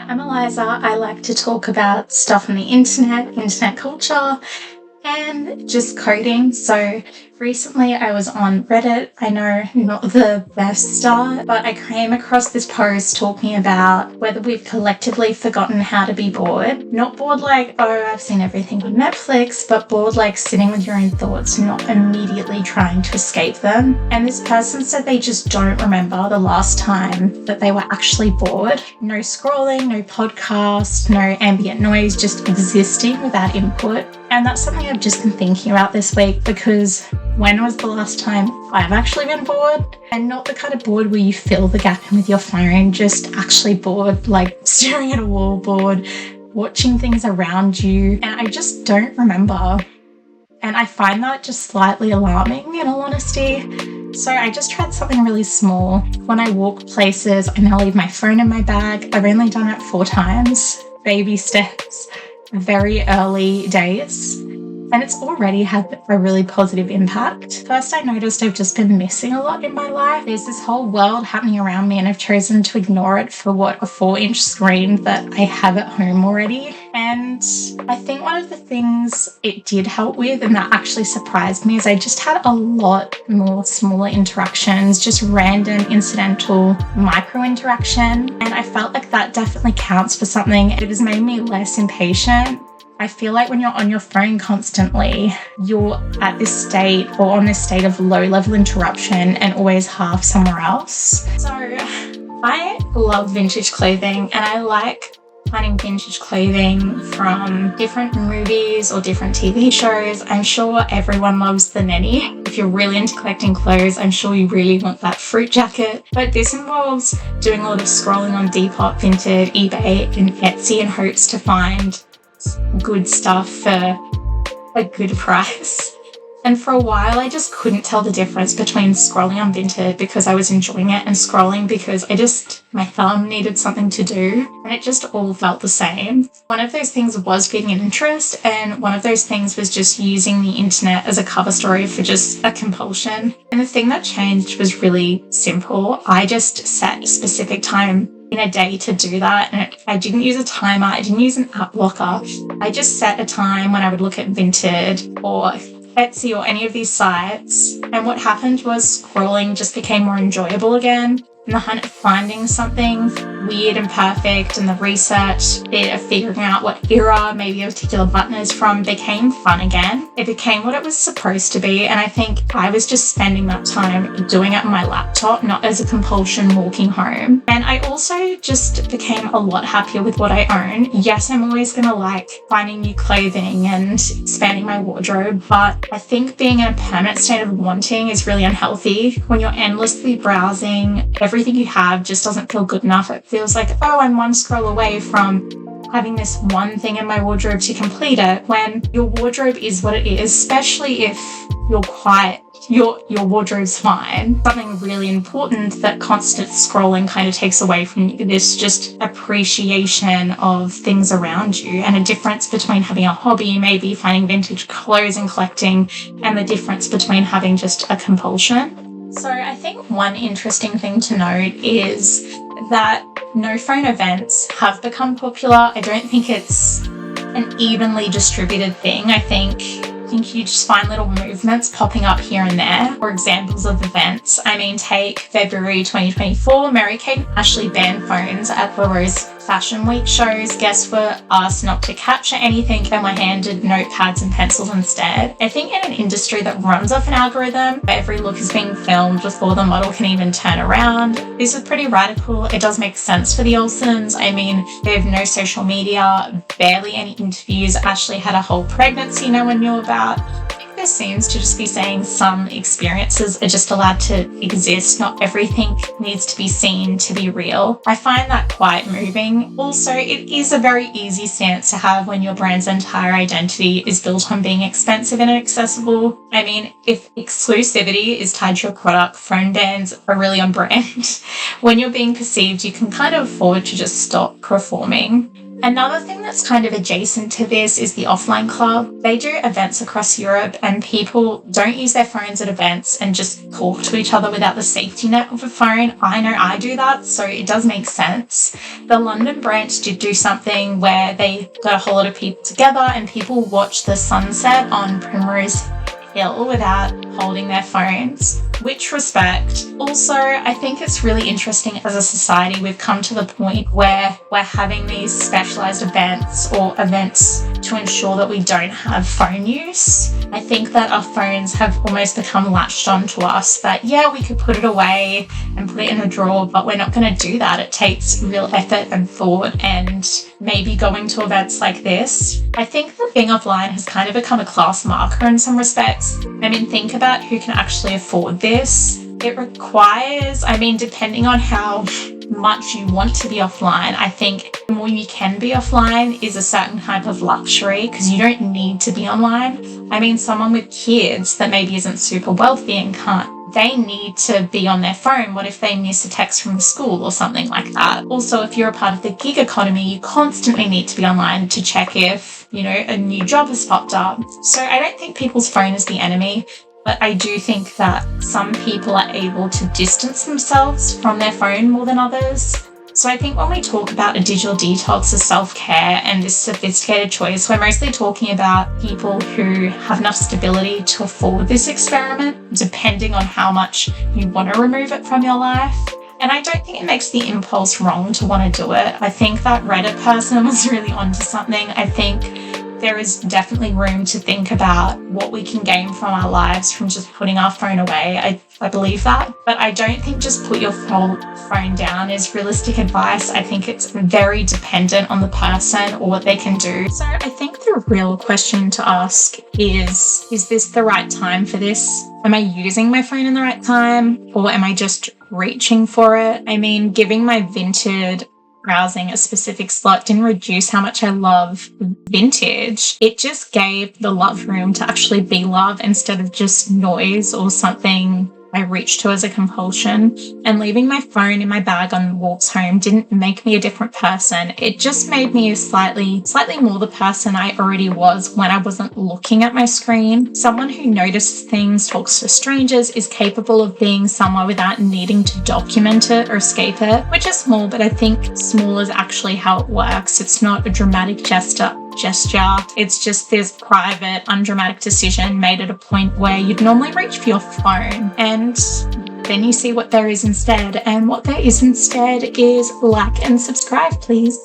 I'm Eliza. I like to talk about stuff on the internet culture, and just coding. So recently I was on Reddit. I know, not the best start, but I came across this post talking about whether we've collectively forgotten how to be bored. Not bored like, oh, I've seen everything on Netflix, but bored like sitting with your own thoughts and not immediately trying to escape them. And this person said they just don't remember the last time that they were actually bored. No scrolling, no podcast, no ambient noise, just existing without input. And that's something I've just been thinking about this week, because when was the last time I've actually been bored? And not the kind of bored where you fill the gap in with your phone, just actually bored, like staring at a wall, bored, watching things around you. And I just don't remember. And I find that just slightly alarming, in all honesty. So I just tried something really small. When I walk places, I now leave my phone in my bag. I've only done it 4 times. Baby steps. Very early days, and it's already had a really positive impact. First, I noticed I've just been missing a lot in my life. There's this whole world happening around me, and I've chosen to ignore it for a 4-inch screen that I have at home already. And I think one of the things it did help with, and that actually surprised me, is I just had a lot more smaller interactions, just random, incidental, micro interaction. And I felt like that definitely counts for something. It has made me less impatient. I feel like when you're on your phone constantly, you're at this state, or on this state of low-level interruption and always half somewhere else. So I love vintage clothing, and I like finding vintage clothing from different movies or different TV shows. I'm sure everyone loves the nanny. If you're really into collecting clothes, I'm sure you really want that fruit jacket. But this involves doing a lot of scrolling on Depop, Vinted, eBay, and Etsy in hopes to find good stuff for a good price. And for a while I just couldn't tell the difference between scrolling on Vinted because I was enjoying it and scrolling because my thumb needed something to do, and it just all felt the same. One of those things was feeding an interest, and one of those things was just using the internet as a cover story for just a compulsion. And the thing that changed was really simple. I just set a specific time in a day to do that, and I didn't use a timer, I didn't use an app blocker. I just set a time when I would look at Vinted or Etsy or any of these sites, and what happened was scrolling just became more enjoyable again. And the hunt of finding something weird and perfect, and the research bit of figuring out what era maybe a particular button is from, became fun again. It became what it was supposed to be, and I think I was just spending that time doing it on my laptop, not as a compulsion walking home. And I also just became a lot happier with what I own. Yes, I'm always going to like finding new clothing and expanding my wardrobe, but I think being in a permanent state of wanting is really unhealthy. When you're endlessly browsing, everything you have just doesn't feel good enough. It feels like, oh, I'm one scroll away from having this one thing in my wardrobe to complete it, when your wardrobe is what it is, especially if you're quiet. Your wardrobe's fine. Something really important that constant scrolling kind of takes away from you, this just appreciation of things around you, and a difference between having a hobby, maybe finding vintage clothes and collecting, and the difference between having just a compulsion. So I think one interesting thing to note is that no phone events have become popular. I don't think it's an evenly distributed thing. I think you just find little movements popping up here and there, or examples of events. I mean, take February 2024, Mary-Kate and Ashley banned phones at the Rose Fashion Week shows. Guests were asked not to capture anything and were handed notepads and pencils instead. I think in an industry that runs off an algorithm, every look is being filmed before the model can even turn around. This is pretty radical. It does make sense for the Olsens. I mean, they have no social media, barely any interviews. Ashley had a whole pregnancy no one knew about. This seems to just be saying some experiences are just allowed to exist. Not everything needs to be seen to be real. I find that quite moving. Also, it is a very easy stance to have when your brand's entire identity is built on being expensive and inaccessible. I mean, if exclusivity is tied to your product, phone bans are really on brand. When you're being perceived, you can kind of afford to just stop performing. Another thing that's kind of adjacent to this is the offline club. They do events across Europe and people don't use their phones at events and just talk to each other without the safety net of a phone. I know I do that, so it does make sense. The London branch did do something where they got a whole lot of people together and people watched the sunset on Primrose Hill without holding their phones. Which respect. Also, I think it's really interesting as a society we've come to the point where we're having these specialized events or events to ensure that we don't have phone use. I think that our phones have almost become latched onto us that, yeah, we could put it away and put it in a drawer, but we're not going to do that. It takes real effort and thought, and maybe going to events like this. I think that being offline has kind of become a class marker in some respects. I mean, think about who can actually afford this. It requires, depending on how much you want to be offline, I think the more you can be offline is a certain type of luxury because you don't need to be online. Someone with kids that maybe isn't super wealthy and they need to be on their phone. What if they miss a text from the school or something like that? Also, if you're a part of the gig economy, you constantly need to be online to check if, a new job has popped up. So I don't think people's phone is the enemy, but I do think that some people are able to distance themselves from their phone more than others. So I think when we talk about a digital detox as self-care and this sophisticated choice, we're mostly talking about people who have enough stability to afford this experiment, depending on how much you want to remove it from your life. And I don't think it makes the impulse wrong to want to do it. I think that Reddit person was really onto something. I think there is definitely room to think about what we can gain from our lives from just putting our phone away. I believe that. But I don't think just put your phone down is realistic advice. I think it's very dependent on the person or what they can do. So I think the real question to ask is this the right time for this? Am I using my phone in the right time? Or am I just reaching for it? Giving my Vinted browsing a specific slot didn't reduce how much I love vintage. It just gave the love room to actually be love instead of just noise or something I reached to as a compulsion. And leaving my phone in my bag on walks home didn't make me a different person. It just made me slightly more the person I already was when I wasn't looking at my screen. Someone who notices things, talks to strangers, is capable of being somewhere without needing to document it or escape it, which is small, but I think small is actually how it works. It's not a dramatic gesture. It's just this private, undramatic decision made at a point where you'd normally reach for your phone, and then you see what there is instead. And what there is instead is like and subscribe, please.